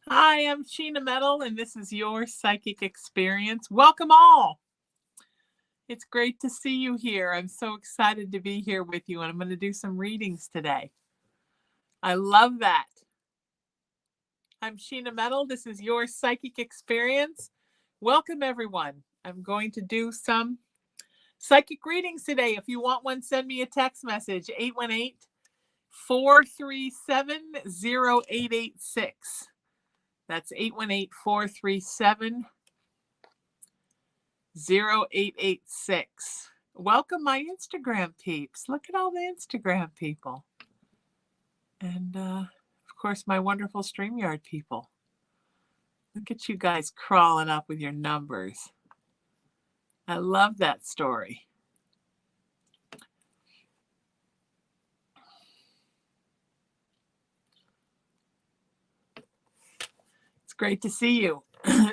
Hi, I'm Sheena Metal, and this is your psychic experience. Welcome all. It's great to see you here. I'm so excited to be here with you, and I'm going to do some readings today. I love that. I'm Sheena Metal. This is your psychic experience. Welcome, everyone. I'm going to do some psychic readings today. If you want one, send me a text message 818-437-0886. That's 818-437-0886. Welcome, my Instagram peeps. Look at all the Instagram people. And, of course, my wonderful StreamYard people. Look at you guys crawling up with your numbers. I love that story. It's great to see you.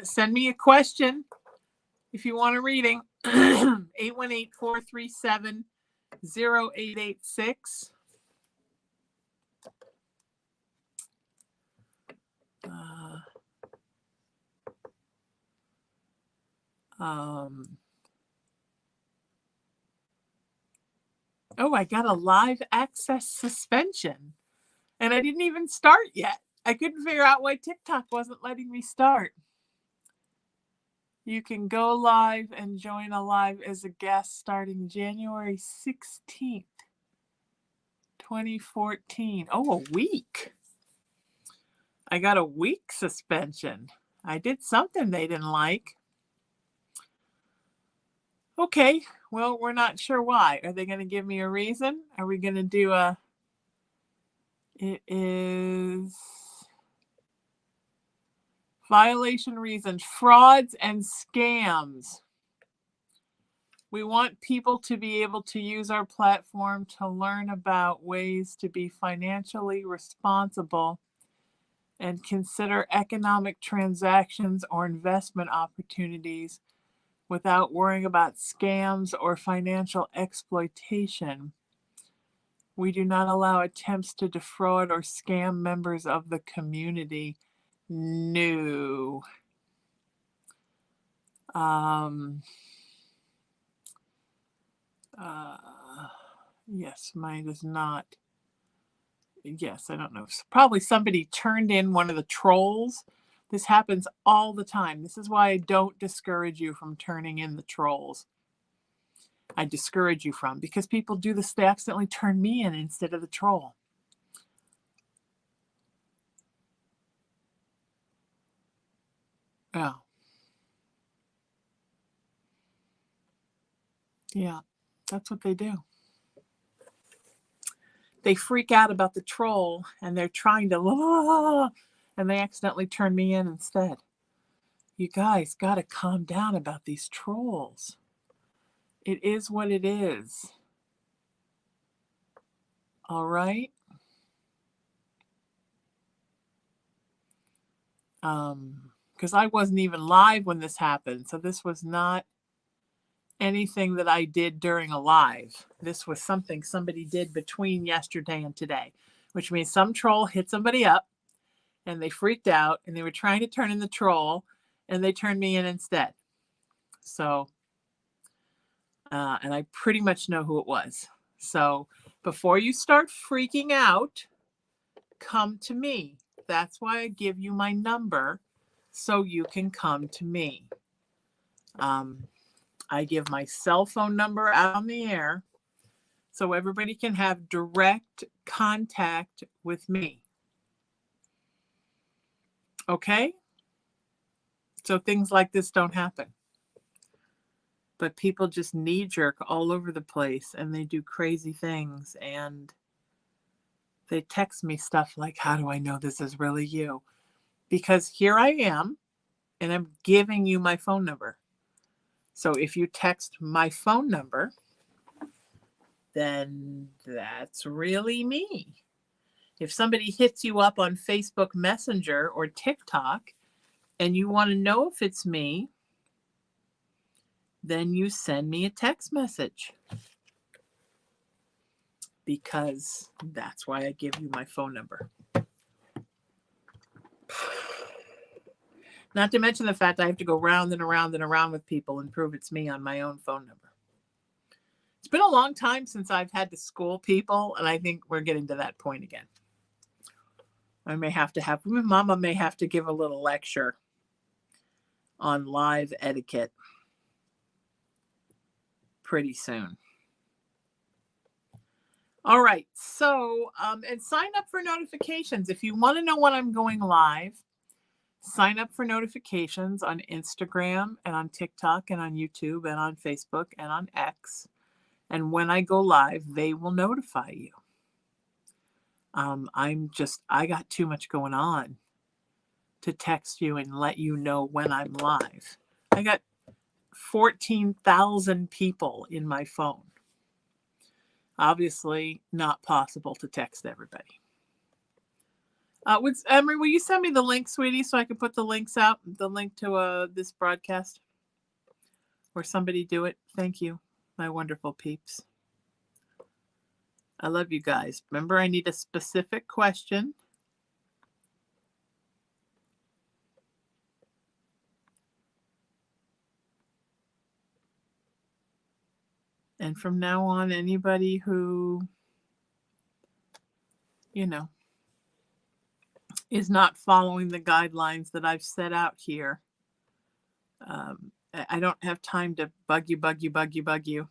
Send me a question if you want a reading. 818-437-0886. Oh, I got a live access suspension, and I didn't even start yet. I couldn't figure out why TikTok wasn't letting me start. You can go live and join a live as a guest starting January 16th, 2014. Oh, a week. I got a week suspension. I did something they didn't like. Okay, well, we're not sure why. Are they going to give me a reason? Are we going to do a... It is... Violation reasons, frauds and scams. We want people to be able to use our platform to learn about ways to be financially responsible and consider economic transactions or investment opportunities without worrying about scams or financial exploitation. We do not allow attempts to defraud or scam members of the community. No. Yes, mine is not. Yes, I don't know. Probably somebody turned in one of the trolls. This happens all the time. This is why I don't discourage you from turning in the trolls. I discourage you from, because people do this. They accidentally turn me in instead of the troll. Yeah. Yeah, that's what they do. They freak out about the troll and they're trying to, and they accidentally turn me in instead. You guys got to calm down about these trolls. It is what it is. All right? Because I wasn't even live when this happened. So this was not anything that I did during a live. This was something somebody did between yesterday and today, which means some troll hit somebody up and they freaked out and they were trying to turn in the troll and they turned me in instead. So, and I pretty much know who it was. So before you start freaking out, come to me. That's why I give you my number, so you can come to me. I give my cell phone number out on the air so everybody can have direct contact with me. Okay? So things like this don't happen. But people just knee jerk all over the place and they do crazy things and they text me stuff like, how do I know this is really you? Because here I am and I'm giving you my phone number. So if you text my phone number, then that's really me. If somebody hits you up on Facebook Messenger or TikTok and you want to know if it's me, then you send me a text message. Because that's why I give you my phone number. Not to mention the fact I have to go round and around and around with people and prove it's me on my own phone number. It's been a long time since I've had to school people, and I think we're getting to that point again. I may have to have, Mama may have to give a little lecture on live etiquette pretty soon. All right. So, and sign up for notifications. If you want to know when I'm going live, sign up for notifications on Instagram and on TikTok and on YouTube and on Facebook and on X. And when I go live, they will notify you. I got too much going on to text you and let you know when I'm live. I got 14,000 people in my phone. Obviously not possible to text everybody. Emery, will you send me the link, sweetie, so I can put the links out, the link to this broadcast? Or somebody do it. Thank you, my wonderful peeps. I love you guys. Remember, I need a specific question. And from now on, anybody who, is not following the guidelines that I've set out here, I don't have time to bug you.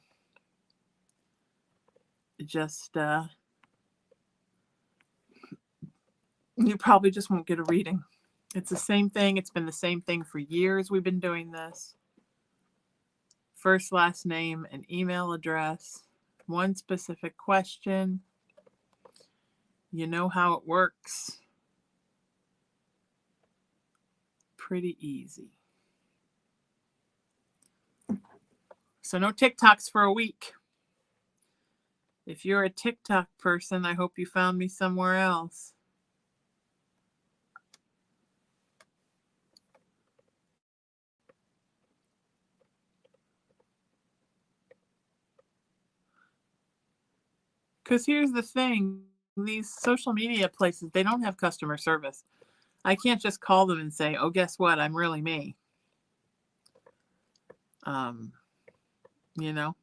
Just, you probably just won't get a reading. It's the same thing. It's been the same thing for years. We've been doing this. First, last name, and email address, one specific question. You know how it works. Pretty easy. So no TikToks for a week. If you're a TikTok person, I hope you found me somewhere else. Because here's the thing. These social media places, they don't have customer service. I can't just call them and say, oh, guess what? I'm really me. You know?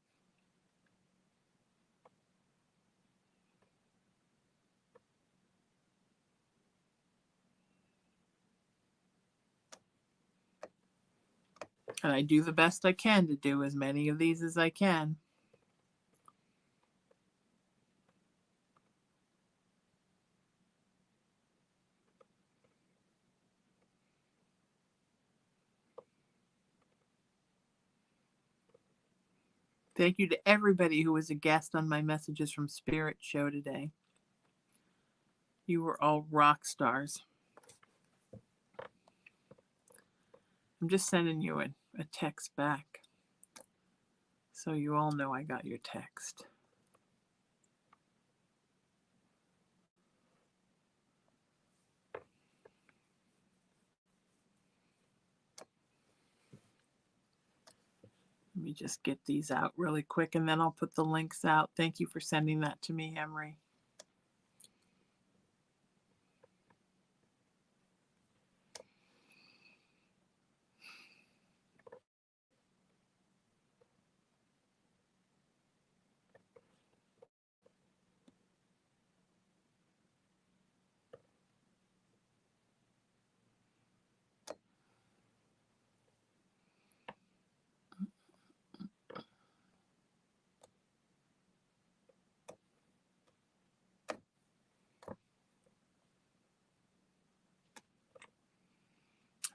And I do the best I can to do as many of these as I can. Thank you to everybody who was a guest on my Messages from Spirit show today. You were all rock stars. I'm just sending you a text back so you all know I got your text. Let me just get these out really quick and then I'll put the links out. Thank you for sending that to me, Emery.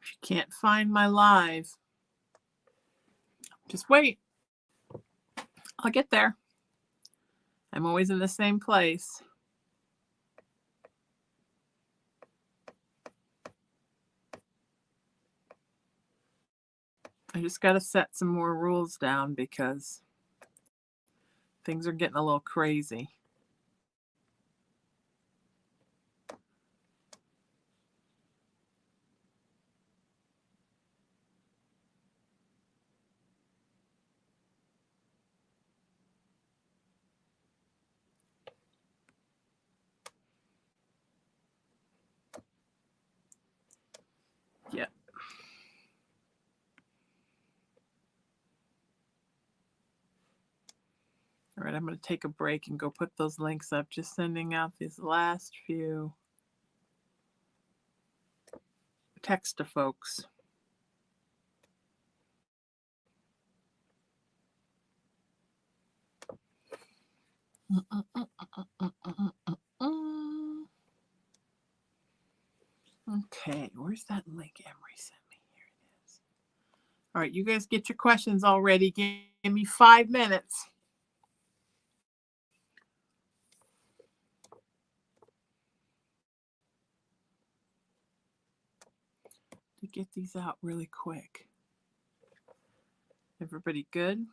If you can't find my live, just wait. I'll get there. I'm always in the same place. I just got to set some more rules down because things are getting a little crazy. Yeah. right, I'm going to take a break and go put those links up. Just sending out these last few text to folks. Okay, where's that link Emery sent me? Here it is. All right, you guys get your questions all ready. Give me 5 minutes. To get these out really quick. Everybody good?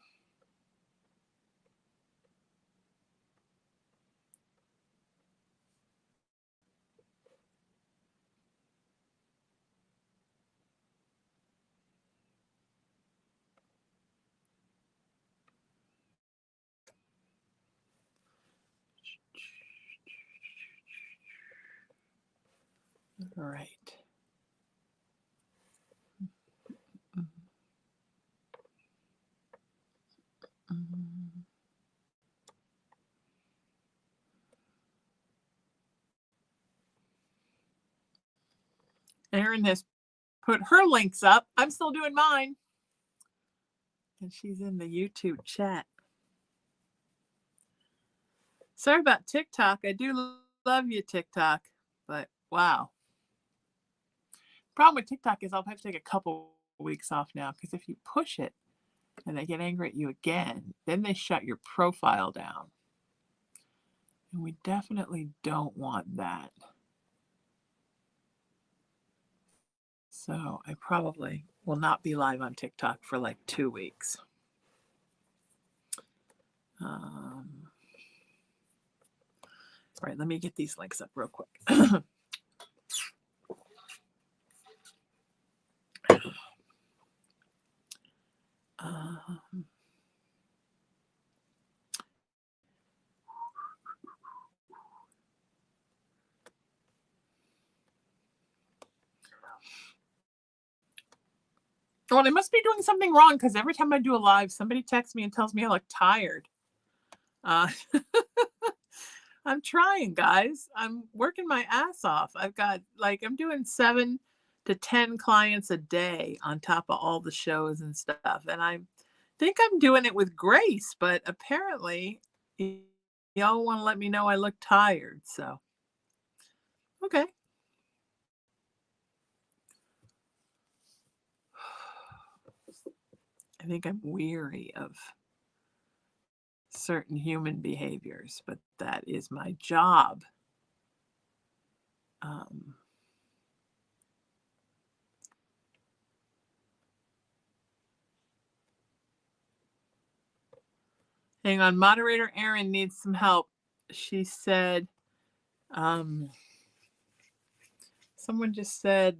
All right. Erin has put her links up. I'm still doing mine. And she's in the YouTube chat. Sorry about TikTok. I do love you, TikTok. But wow. Problem with TikTok is I'll have to take a couple weeks off now, because if you push it and they get angry at you again, then they shut your profile down. And we definitely don't want that. So I probably will not be live on TikTok for like 2 weeks. All right, let me get these links up real quick. Well, I must be doing something wrong, because every time I do a live, somebody texts me and tells me I look tired. I'm trying, guys. I'm working my ass off. I've got, like, I'm doing 7 to 10 clients a day on top of all the shows and stuff. And I think I'm doing it with grace, but apparently y'all want to let me know I look tired. So, okay. I think I'm weary of certain human behaviors, but that is my job. Hang on, moderator Erin needs some help. She said, someone just said,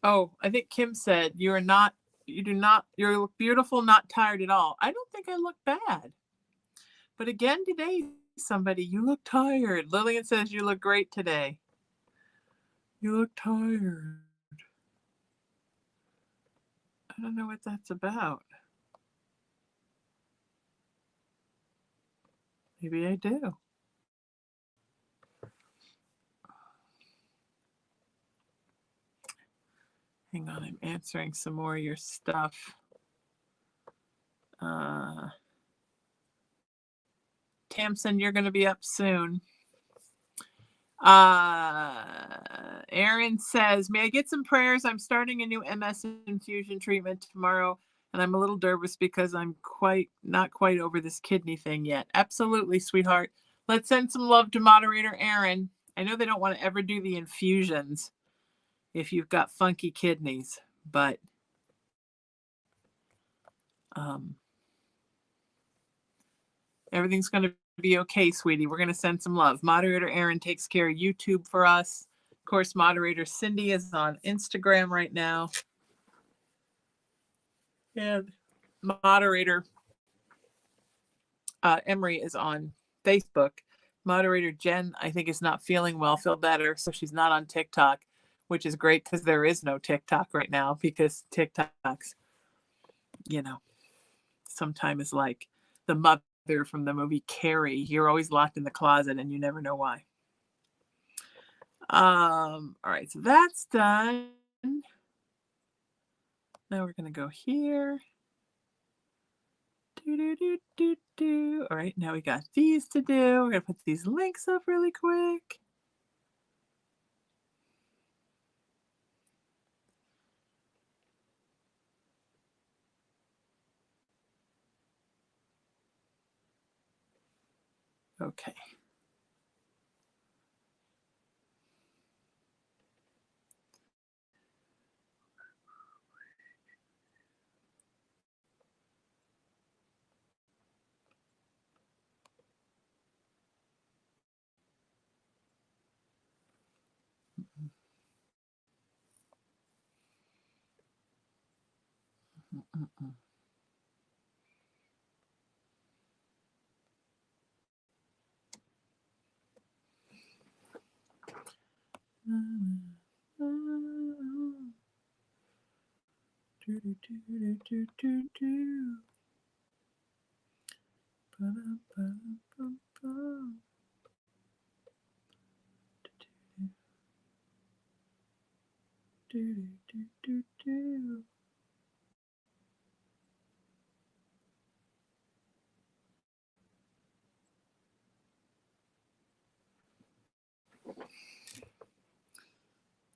oh, I think Kim said, you look beautiful, not tired at all. I don't think I look bad. But again today, somebody, you look tired. Lillian says you look great today. You look tired. I don't know what that's about. Maybe I do. Hang on, I'm answering some more of your stuff. Tamsin, you're going to be up soon. Erin says, may I get some prayers? I'm starting a new MS infusion treatment tomorrow, and I'm a little nervous because I'm not quite over this kidney thing yet. Absolutely, sweetheart. Let's send some love to moderator Erin. I know they don't want to ever do the infusions if you've got funky kidneys, but everything's going to be okay, sweetie. We're going to send some love. Moderator Erin takes care of YouTube for us. Of course, moderator Cindy is on Instagram right now. And moderator Emery is on Facebook. Moderator Jen, I think, is not feeling well, feel better, so she's not on TikTok, which is great because there is no TikTok right now, because TikTok's, sometimes is like the mother from the movie Carrie. You're always locked in the closet and you never know why. All right, so that's done. Now we're gonna go here. All right, now we got these to do. We're gonna put these links up really quick. Okay.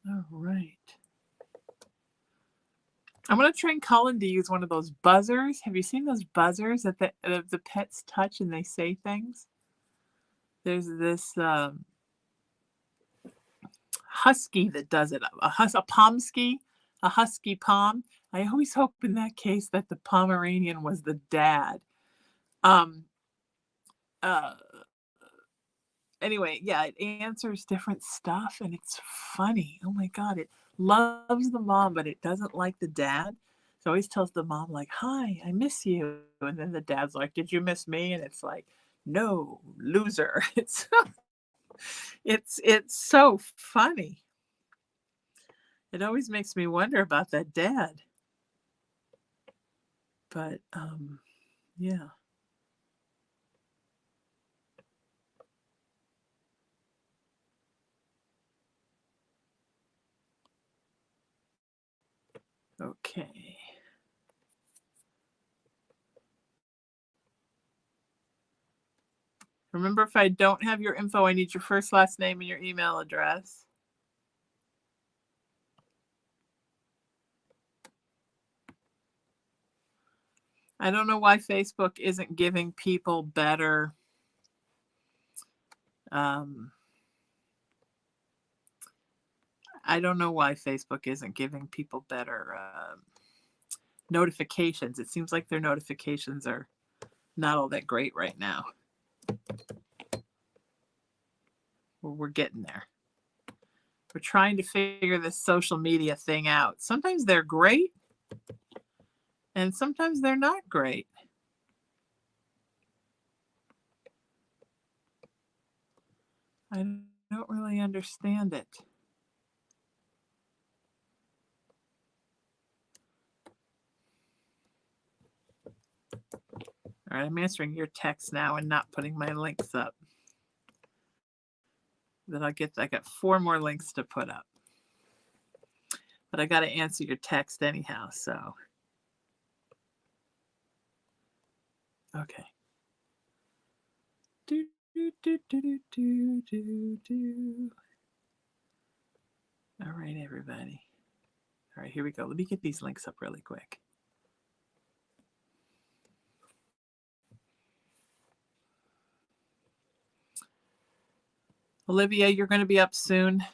All right. I'm going to train Cullen to use one of those buzzers. Have you seen those buzzers that the pets touch and they say things? There's this husky that does it, a pomsky, a husky pom. I always hope in that case that the Pomeranian was the dad. Um, uh, anyway, yeah, it answers different stuff and it's funny. Oh my God, it loves the mom, but it doesn't like the dad. So it always tells the mom, like, hi, I miss you. And then the dad's like, did you miss me? And it's like, no, loser. It's so funny. It always makes me wonder about that dad. But yeah. Okay. Remember, if I don't have your info, I need your first, last name, and your email address. I don't know why Facebook isn't giving people better I don't know why Facebook isn't giving people better notifications. It seems like their notifications are not all that great right now. Well, we're getting there. We're trying to figure this social media thing out. Sometimes they're great, and sometimes they're not great. I don't really understand it. All right, I'm answering your text now and not putting my links up. I got 4 more links to put up. But I got to answer your text anyhow, so. Okay. Do, do, do, do, do, do, do. All right, everybody. All right, here we go. Let me get these links up really quick. Olivia, you're going to be up soon.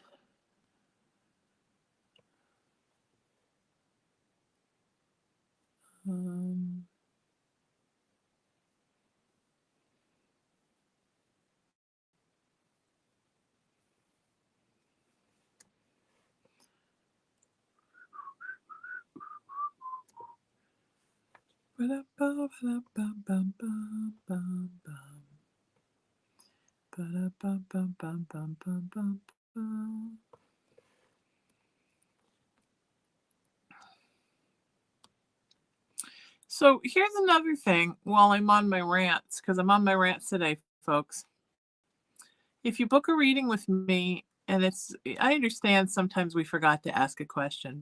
So here's another thing while I'm on my rants, because I'm on my rants today, folks. If you book a reading with me, and I understand sometimes we forgot to ask a question,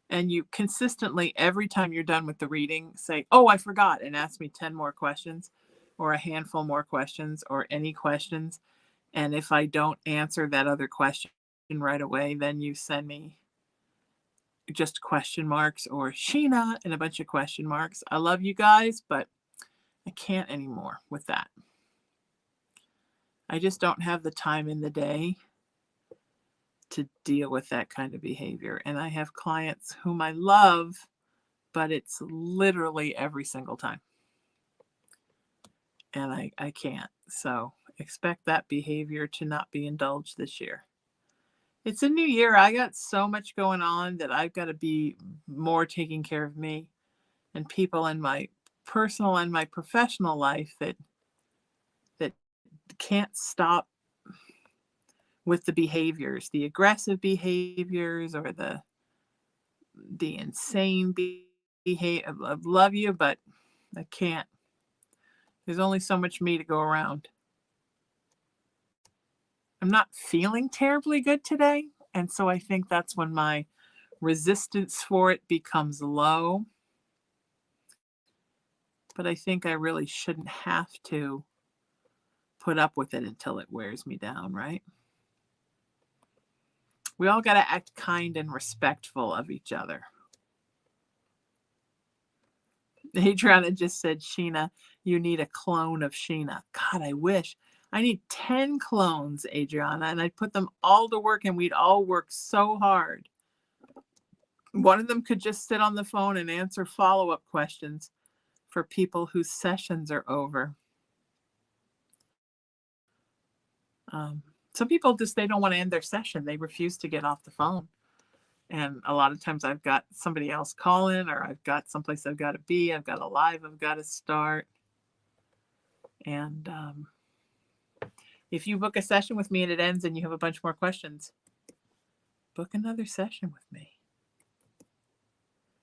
and you consistently, every time you're done with the reading, say, oh, I forgot, and ask me 10 more questions, or a handful more questions, or any questions. And if I don't answer that other question right away, then you send me just question marks or Sheena and a bunch of question marks. I love you guys, but I can't anymore with that. I just don't have the time in the day to deal with that kind of behavior. And I have clients whom I love, but it's literally every single time. And I can't. So expect that behavior to not be indulged this year. It's a new year. I got so much going on that I've got to be more taking care of me and people in my personal and my professional life that can't stop with the behaviors, the aggressive behaviors or the insane behavior. I love you, but I can't. There's only so much me to go around. I'm not feeling terribly good today, and so I think that's when my resistance for it becomes low. But I think I really shouldn't have to put up with it until it wears me down, right? We all got to act kind and respectful of each other. Adriana just said, Sheena, you need a clone of Sheena. God, I wish. I need 10 clones, Adriana, and I'd put them all to work and we'd all work so hard. One of them could just sit on the phone and answer follow-up questions for people whose sessions are over. Some people they don't want to end their session. They refuse to get off the phone. And a lot of times I've got somebody else calling, or I've got someplace I've got to be. I've got a live I've got to start. And if you book a session with me and it ends and you have a bunch more questions, book another session with me.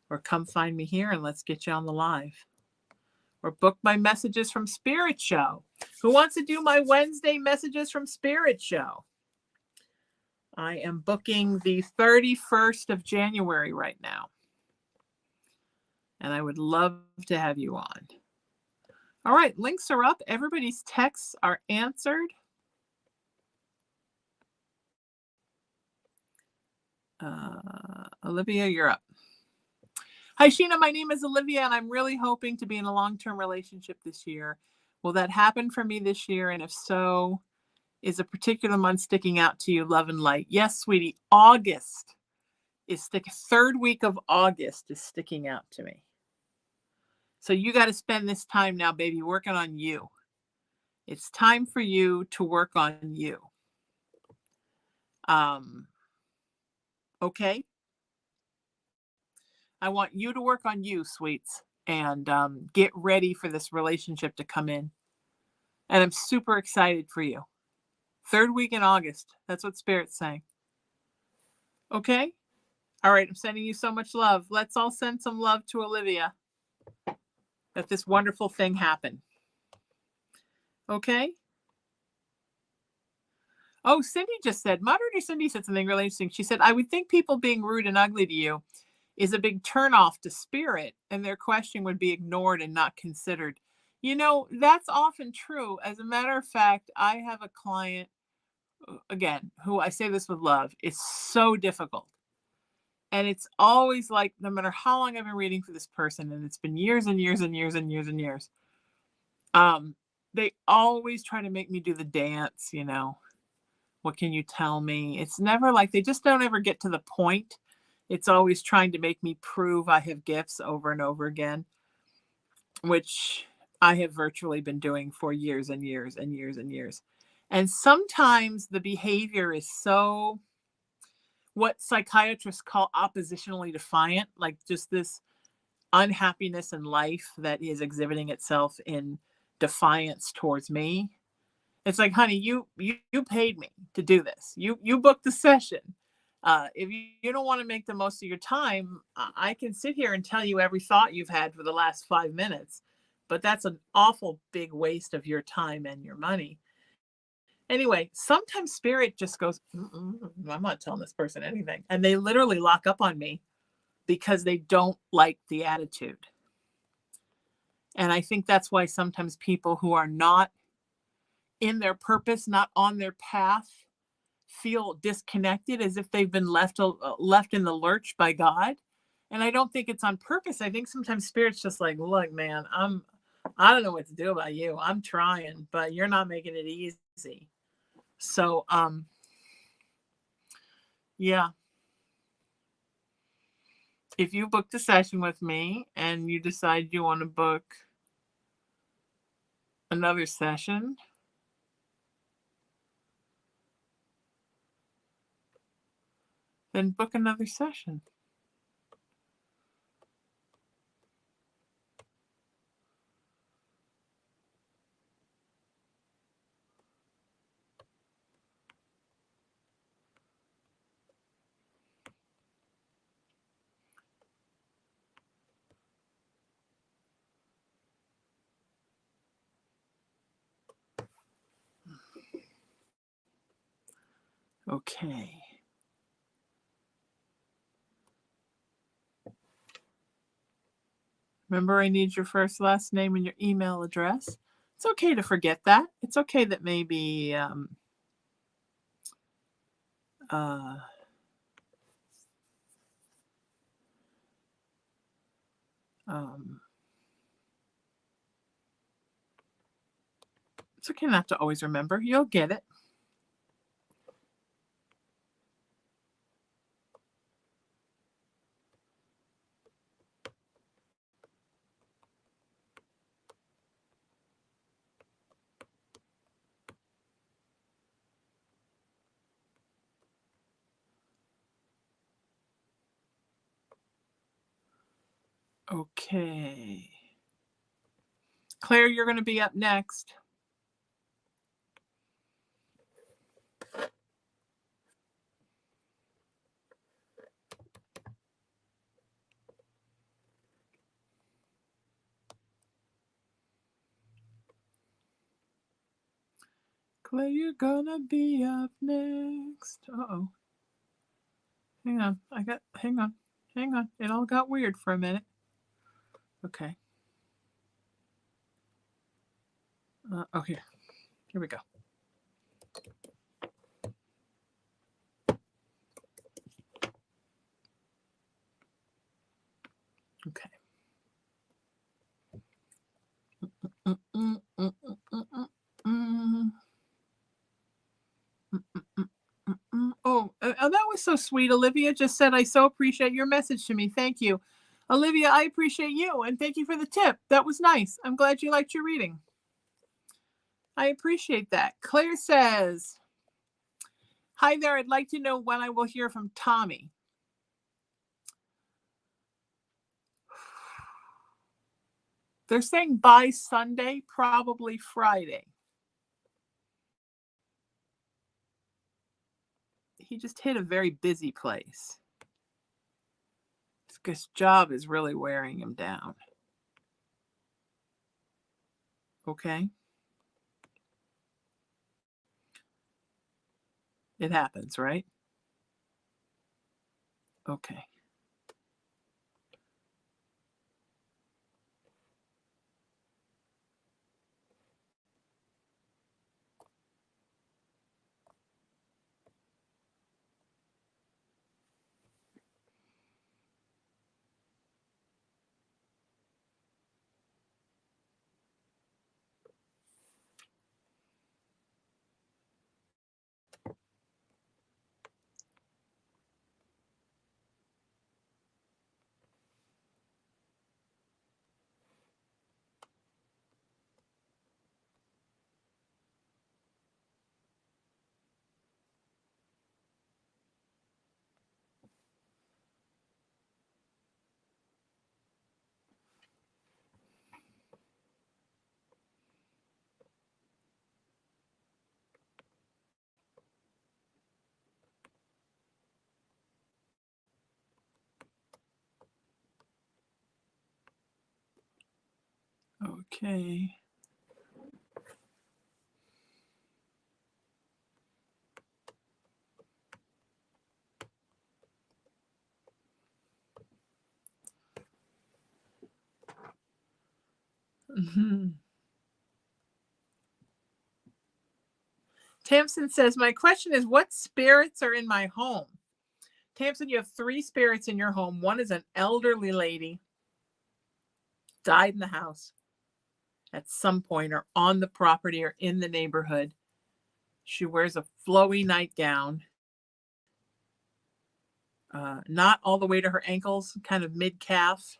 Or come find me here and let's get you on the live. Or book my Messages from Spirit show. Who wants to do my Wednesday Messages from Spirit show? I am booking the 31st of January right now. And I would love to have you on. All right, links are up. Everybody's texts are answered. Olivia, you're up. Hi, Sheena. My name is Olivia, and I'm really hoping to be in a long-term relationship this year. Will that happen for me this year? And if so, is a particular month sticking out to you? Love and light. Yes, sweetie. August is third week of August is sticking out to me. So you got to spend this time now, baby, working on you. It's time for you to work on you. Okay? I want you to work on you, sweets, and get ready for this relationship to come in. And I'm super excited for you. Third week in August. That's what Spirit's saying. Okay? All right, I'm sending you so much love. Let's all send some love to Olivia. That this wonderful thing happen. Okay? Oh, Cindy just said, moderator Cindy said something really interesting. She said, I would think people being rude and ugly to you is a big turnoff to Spirit, and their question would be ignored and not considered. You know, that's often true. As a matter of fact, I have a client, again, who I say this with love, it's so difficult. And it's always like, no matter how long I've been reading for this person, and it's been years and years and years and years and years, they always try to make me do the dance, you know. What can you tell me? It's never like, they just don't ever get to the point. It's always trying to make me prove I have gifts over and over again, which I have virtually been doing for years and years and years and years. And sometimes the behavior is so, what psychiatrists call oppositionally defiant, like just this unhappiness in life that is exhibiting itself in defiance towards me. It's like, honey, you paid me to do this. You booked the session. If you don't want to make the most of your time, I can sit here and tell you every thought you've had for the last 5 minutes, but that's an awful big waste of your time and your money. Anyway, sometimes spirit just goes, I'm not telling this person anything. And they literally lock up on me because they don't like the attitude. And I think that's why sometimes people who are not in their purpose, not on their path, feel disconnected, as if they've been left in the lurch by God. And I don't think it's on purpose. I think sometimes spirit's just like, look, man, I don't know what to do about you. I'm trying, but you're not making it easy. So yeah. If you booked a session with me and you decide you want to book another session, then book another session. Okay. Remember, I need your first, last name, and your email address. It's okay to forget that. It's okay that maybe uh, um, it's okay not to always remember. You'll get it. Okay. Claire, you're going to be up next. Claire, you're gonna be up next. Uh-oh. Hang on. Hang on. It all got weird for a minute. Okay. Oh, here. Here we go. Okay. Oh, that was so sweet. Olivia just said, I so appreciate your message to me. Thank you. Olivia, I appreciate you, and thank you for the tip. That was nice. I'm glad you liked your reading. I appreciate that. Claire says, hi there. I'd like to know when I will hear from Tommy. They're saying by Sunday, probably Friday. He just hit a very busy place. This job is really wearing him down. Okay. It happens, right? Okay. Okay. Mhm. Tamsin says, my question is, what spirits are in my home? Tamsin, you have 3 spirits in your home. One is an elderly lady, died in the house at some point or on the property or in the neighborhood. She wears a flowy nightgown, not all the way to her ankles, kind of mid-calf.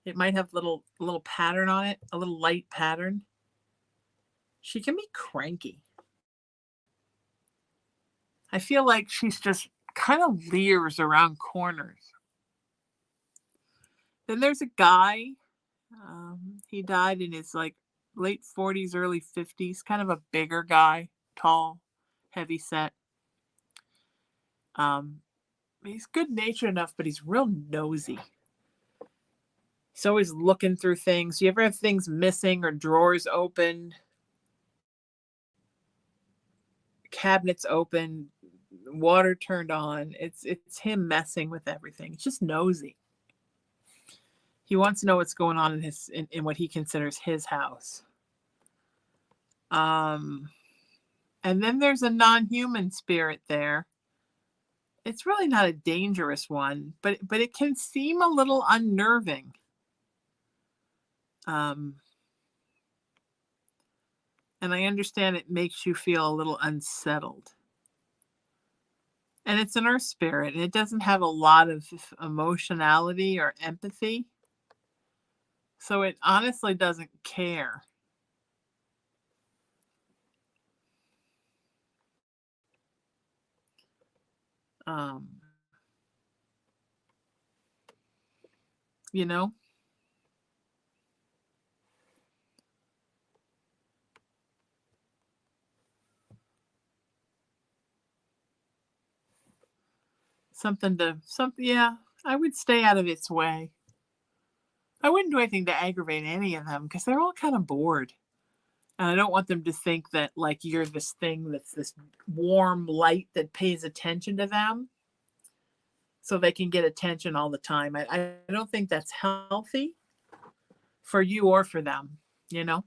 It might have little pattern on it, a little light pattern. She can be cranky. I feel like she's just kind of leers around corners. Then there's a guy. He died in his late 40s, early 50s, kind of a bigger guy, tall, heavy set. He's good natured enough, but he's real nosy. He's always looking through things. You ever have things missing or drawers open, cabinets open, water turned on? It's him messing with everything. It's just nosy. He wants to know what's going on in what he considers his house. And then there's a non-human spirit there. It's really not a dangerous one, but it can seem a little unnerving. And I understand it makes you feel a little unsettled. And it's an earth spirit, and it doesn't have a lot of emotionality or empathy. So it honestly doesn't care. Um, you know? Yeah, I would stay out of its way. I wouldn't do anything to aggravate any of them because they're all kind of bored. And I don't want them to think that like you're this thing that's this warm light that pays attention to them so they can get attention all the time. I don't think that's healthy for you or for them, you know?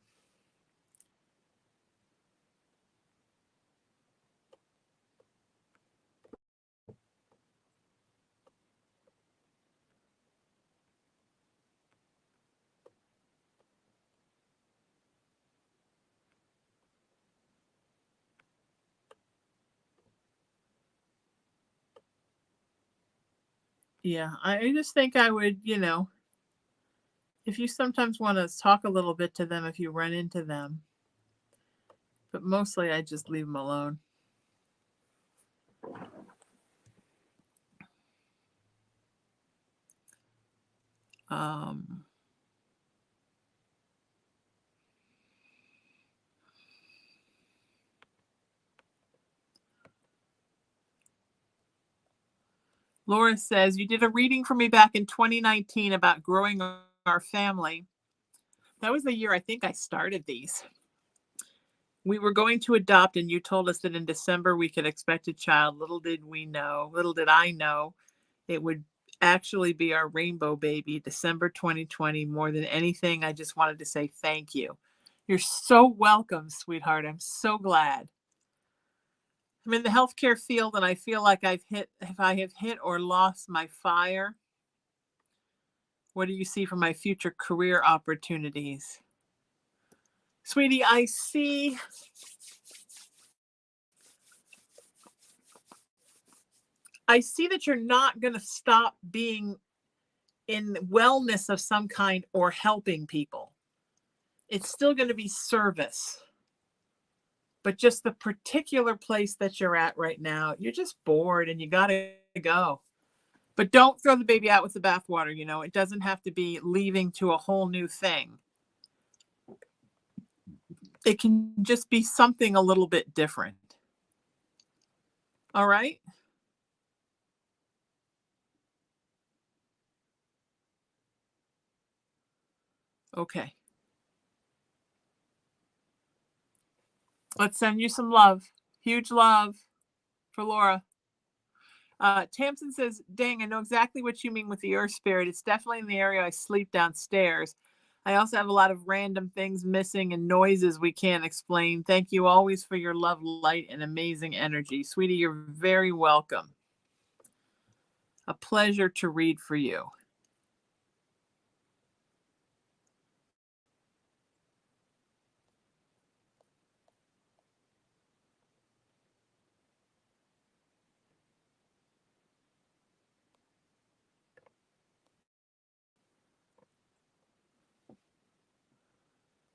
Yeah, I just think I would, if you sometimes want to talk a little bit to them if you run into them, but mostly I just leave them alone. Um, Laura says, you did a reading for me back in 2019 about growing our family. That was the year I think I started these. We were going to adopt, and you told us that in December we could expect a child. Little did I know, it would actually be our rainbow baby, December 2020. More than anything, I just wanted to say thank you. You're so welcome, sweetheart. I'm so glad. I'm in the healthcare field, and I feel like if I have hit or lost my fire. What do you see for my future career opportunities? Sweetie, I see that you're not going to stop being in wellness of some kind or helping people. It's still going to be service. But just the particular place that you're at right now, you're just bored and you got to go. But don't throw the baby out with the bathwater. It doesn't have to be leaving to a whole new thing. It can just be something a little bit different. All right? Okay. Let's send you some love. Huge love for Laura. Tamsin says, dang, I know exactly what you mean with the earth spirit. It's definitely in the area I sleep downstairs. I also have a lot of random things missing and noises we can't explain. Thank you always for your love, light, and amazing energy. Sweetie, you're very welcome. A pleasure to read for you.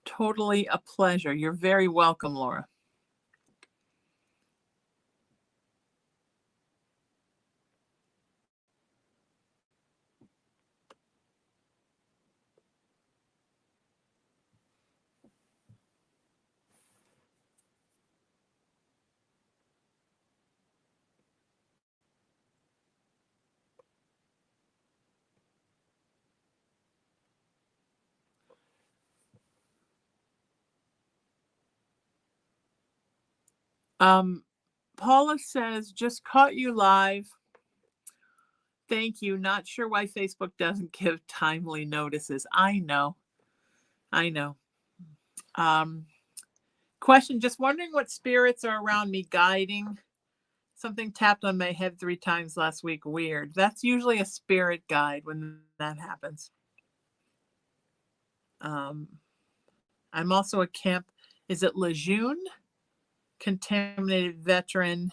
Totally a pleasure. You're very welcome, Laura. Paula says, just caught you live. Thank you. Not sure why Facebook doesn't give timely notices. I know. Question, just wondering what spirits are around me guiding. Something tapped on my head 3 times last week. Weird. That's usually a spirit guide when that happens. I'm also a camp. Is it Lejeune? Contaminated veteran.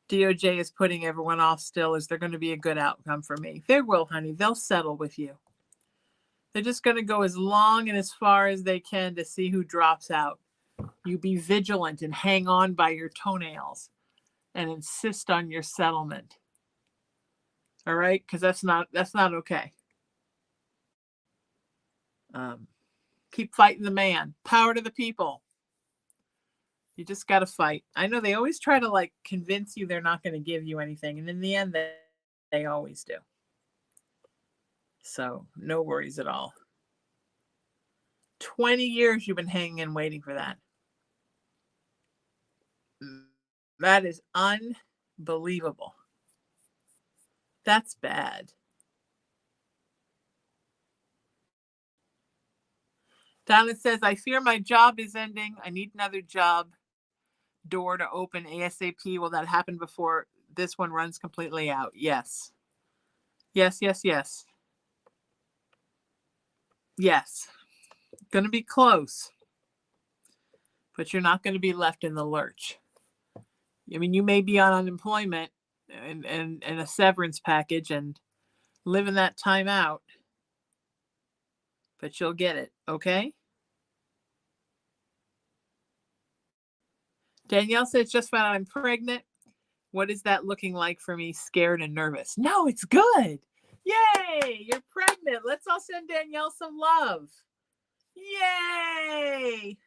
DOJ is putting everyone off still. Is there going to be a good outcome for me? There will, honey. They'll settle with you. They're just going to go as long and as far as they can to see who drops out. You be vigilant and hang on by your toenails and insist on your settlement. All right? Because that's not okay. Keep fighting the man. Power to the people. You just got to fight. I know they always try to like convince you they're not going to give you anything. And in the end, they always do. So no worries at all. 20 years you've been hanging and waiting for that. That is unbelievable. That's bad. Donna says, I fear my job is ending. I need another job door to open ASAP. Will that happen before this one runs completely out? Yes. Yes. Going to be close, but you're not going to be left in the lurch. I mean, you may be on unemployment and a severance package and living that time out, but you'll get it, okay? Danielle says, just found out I'm pregnant. What is that looking like for me? Scared and nervous. No, it's good. Yay, you're pregnant. Let's all send Danielle some love. Yay.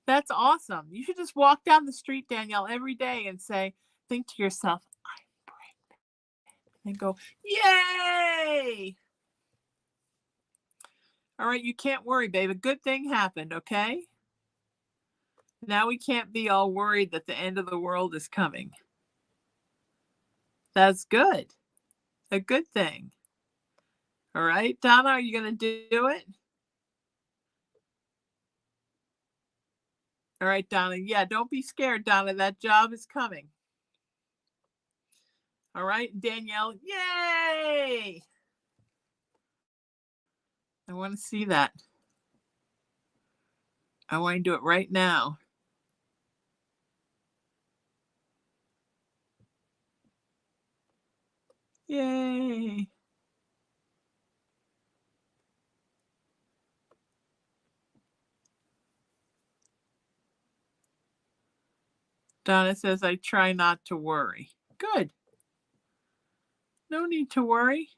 That's awesome. You should just walk down the street, Danielle, every day and say, think to yourself, I'm pregnant. And go, yay. All right, you can't worry, babe. A good thing happened, okay? Now we can't be all worried that the end of the world is coming. That's good. A good thing. All right, Donna, are you going to do it? All right, Donna. Yeah, don't be scared, Donna. That job is coming. All right, Danielle. Yay! I want to see that. I want to do it right now. Yay! Donna says, I try not to worry. Good. No need to worry.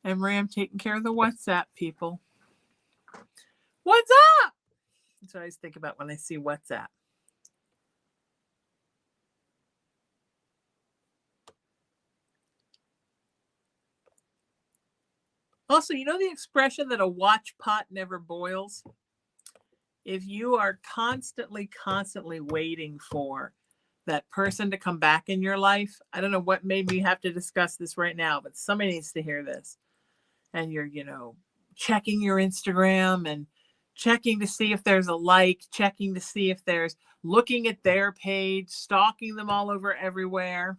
And Marie, I'm taking care of the WhatsApp people. What's up? That's what I always think about when I see WhatsApp. Also, you know the expression that a watch pot never boils? If you are constantly waiting for that person to come back in your life, I don't know what made me have to discuss this right now, but somebody needs to hear this. And you're, checking your Instagram and checking to see if there's a like, checking to see if there's looking at their page, stalking them all over everywhere.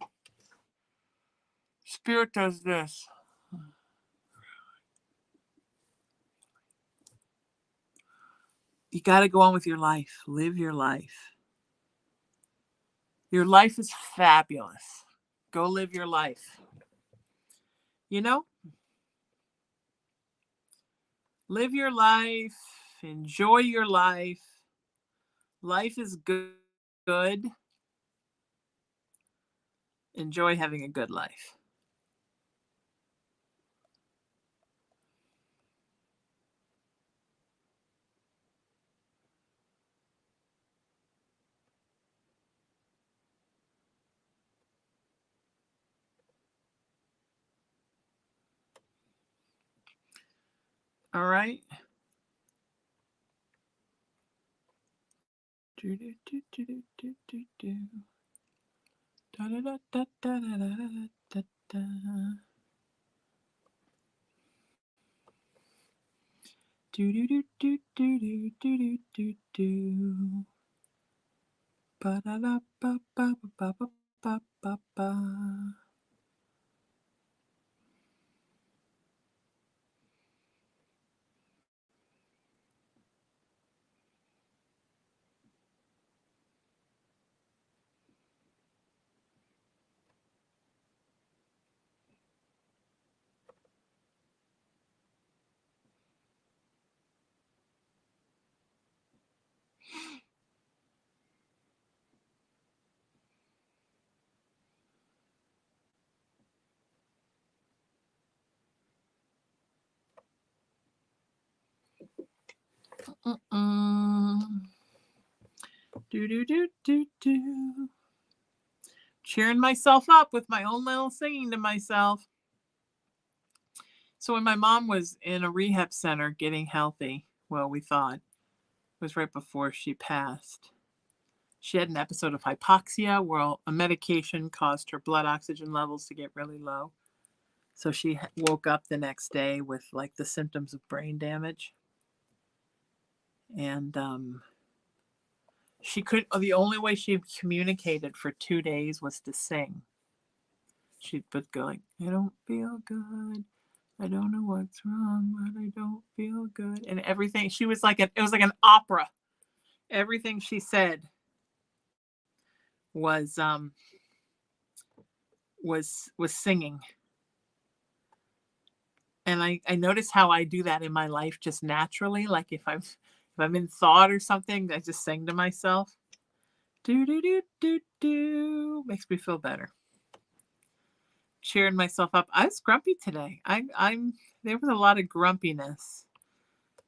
Spirit does this. You got to go on with your life. Live your life. Your life is fabulous. Go live your life. Live your life. Enjoy your life. Life is good. Enjoy having a good life. All right. Do do do do do do do. Da da da da da da da da. Do do do do do do do do do. Ba da da ba ba ba ba ba ba ba. Do do do do do. Cheering myself up with my own little singing to myself. So when my mom was in a rehab center getting healthy, well, we thought it was right before she passed. She had an episode of hypoxia where a medication caused her blood oxygen levels to get really low. So she woke up the next day with like the symptoms of brain damage. And the only way she communicated for 2 days was to sing. She would go like, I don't feel good. I don't know what's wrong, but I don't feel good. And everything, it was like an opera. Everything she said was singing. And I notice how I do that in my life just naturally. Like if I'm in thought or something, I just sing to myself. Do do do do do. Makes me feel better. Cheering myself up. I was grumpy today. There was a lot of grumpiness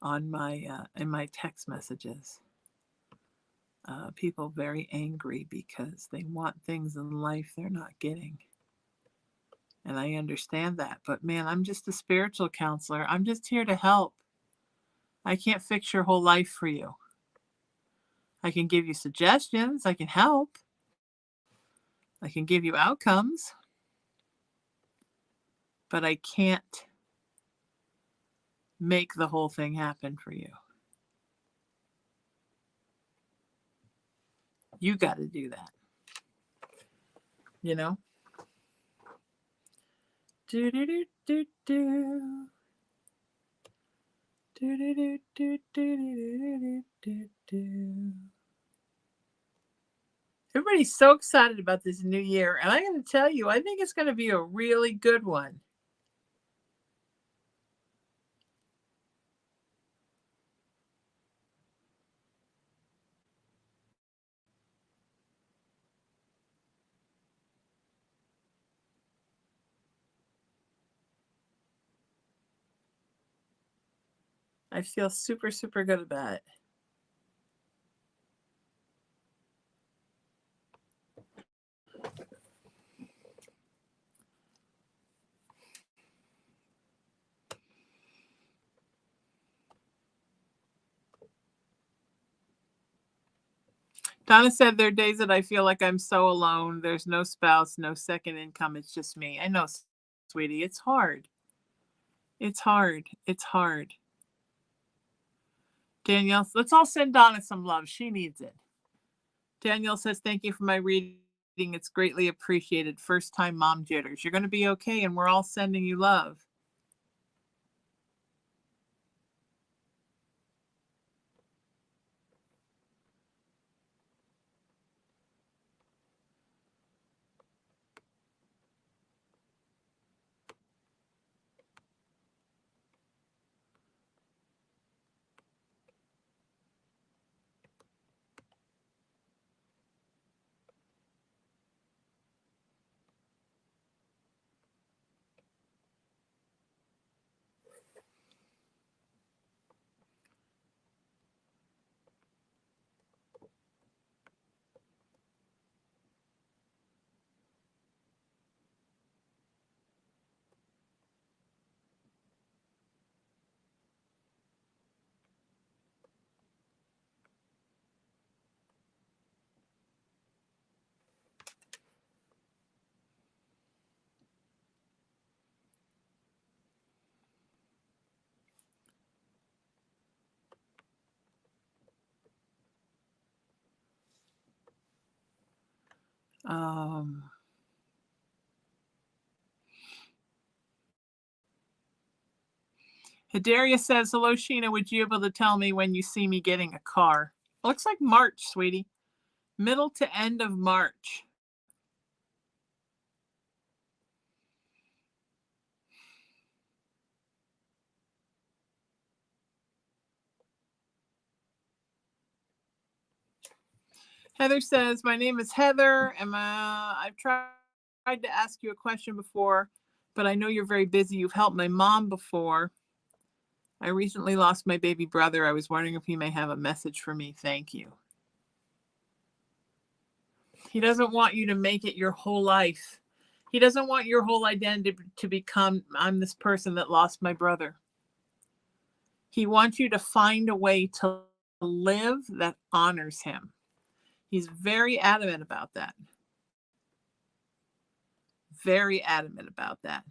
on my in my text messages. People very angry because they want things in life they're not getting. And I understand that. But man, I'm just a spiritual counselor. I'm just here to help. I can't fix your whole life for you. I can give you suggestions. I can help. I can give you outcomes. But I can't make the whole thing happen for you. You got to do that. You know? Do do do do do. Do do do do do do do do. Everybody's so excited about this new year, and I'm going to tell you, I think it's going to be a really good one. I feel super, super good about it. Donna said there are days that I feel like I'm so alone. There's no spouse, no second income. It's just me. I know, sweetie. It's hard. It's hard. It's hard. Danielle, let's all send Donna some love. She needs it. Danielle says, thank you for my reading. It's greatly appreciated. First time mom jitters. You're going to be okay, and we're all sending you love. Hidaria says, hello, Sheena. Would you be able to tell me when you see me getting a car? It looks like March, sweetie. Middle to end of March. Heather says, my name is Heather. I've tried to ask you a question before, but I know you're very busy. You've helped my mom before. I recently lost my baby brother. I was wondering if you may have a message for me. Thank you. He doesn't want you to make it your whole life. He doesn't want your whole identity to become, I'm this person that lost my brother. He wants you to find a way to live that honors him. He's very adamant about that. Very adamant about that.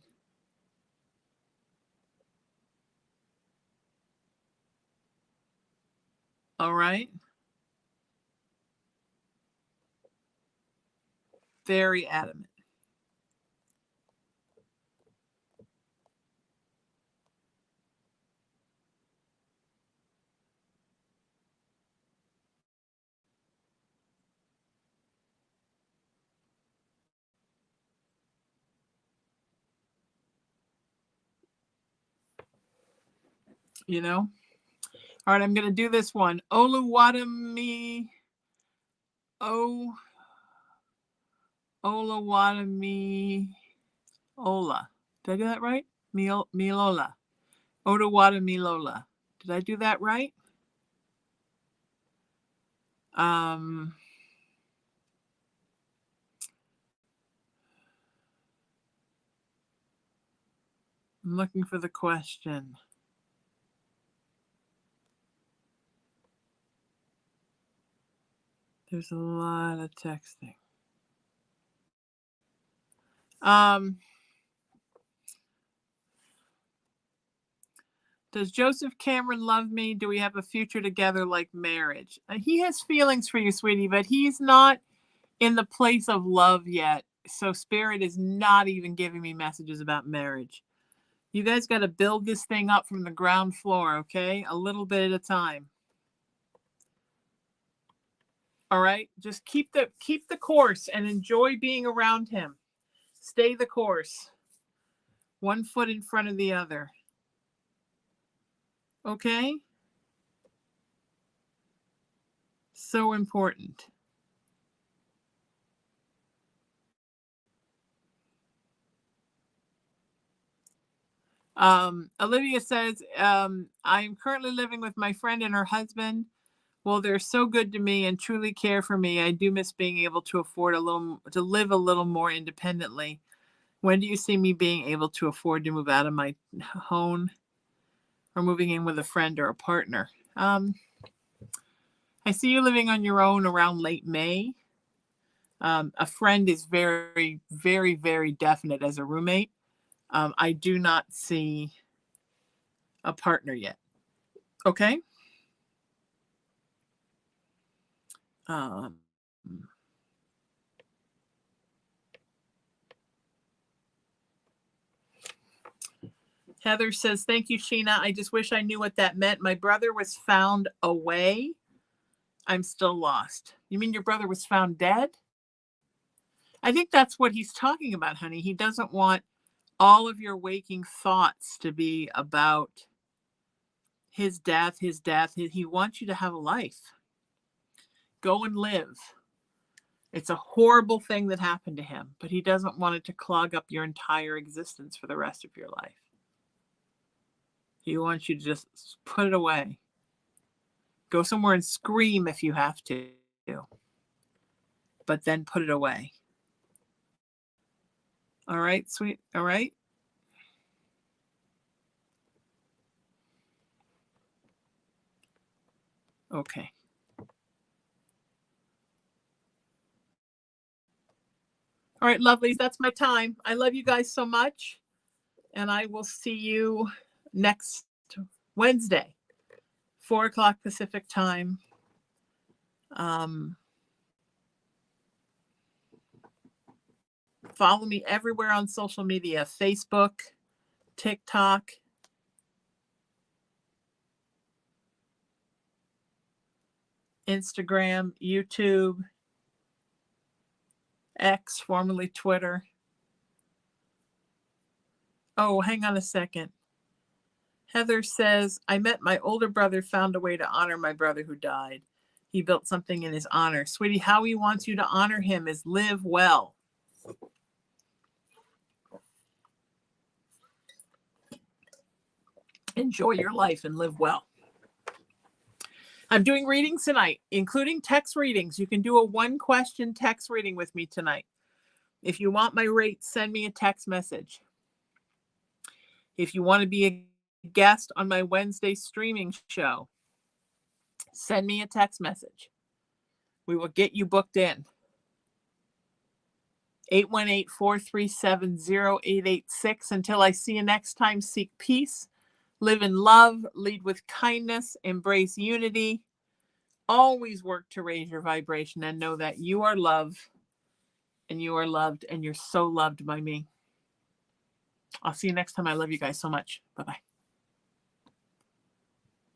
All right. Very adamant. You know? All right, I'm going to do this one. Oluwadami. Oluwadami. Ola. Did I do that right? Milola. Milola. Did I do that right? I'm looking for the question. There's a lot of texting. Does Joseph Cameron love me? Do we have a future together like marriage? He has feelings for you, sweetie, but he's not in the place of love yet. So Spirit is not even giving me messages about marriage. You guys got to build this thing up from the ground floor, okay? A little bit at a time. All right? Just keep the course and enjoy being around him. Stay the course. One foot in front of the other. Okay? So important. Olivia says, I am currently living with my friend and her husband. Well, they're so good to me and truly care for me. I do miss being able to afford to live a little more independently. When do you see me being able to afford to move out of my home or moving in with a friend or a partner? I see you living on your own around late May. A friend is very, very, very definite as a roommate. I do not see a partner yet. Okay. Heather says, thank you, Sheena. I just wish I knew what that meant. My brother was found away. I'm still lost. You mean your brother was found dead? I think that's what he's talking about, honey. He doesn't want all of your waking thoughts to be about his death. He wants you to have a life. Go and live. It's a horrible thing that happened to him, but he doesn't want it to clog up your entire existence for the rest of your life. He wants you to just put it away. Go somewhere and scream if you have to, but then put it away. All right, sweet. All right. Okay. All right, lovelies, that's my time. I love you guys so much. And I will see you next Wednesday, 4 o'clock Pacific time. Follow me everywhere on social media, Facebook, TikTok, Instagram, YouTube, X, formerly Twitter. Oh, hang on a second. Heather says, I met my older brother, found a way to honor my brother who died. He built something in his honor. Sweetie, how he wants you to honor him is live well. Enjoy your life and live well. I'm doing readings tonight, including text readings. You can do a 1-question text reading with me tonight. If you want my rate, send me a text message. If you want to be a guest on my Wednesday streaming show, send me a text message. We will get you booked in. 818-437-0886. Until I see you next time, seek peace, live in love, lead with kindness, embrace unity. Always work to raise your vibration and know that you are loved and you are loved and you're so loved by me. I'll see you next time. I love you guys so much. Bye-bye.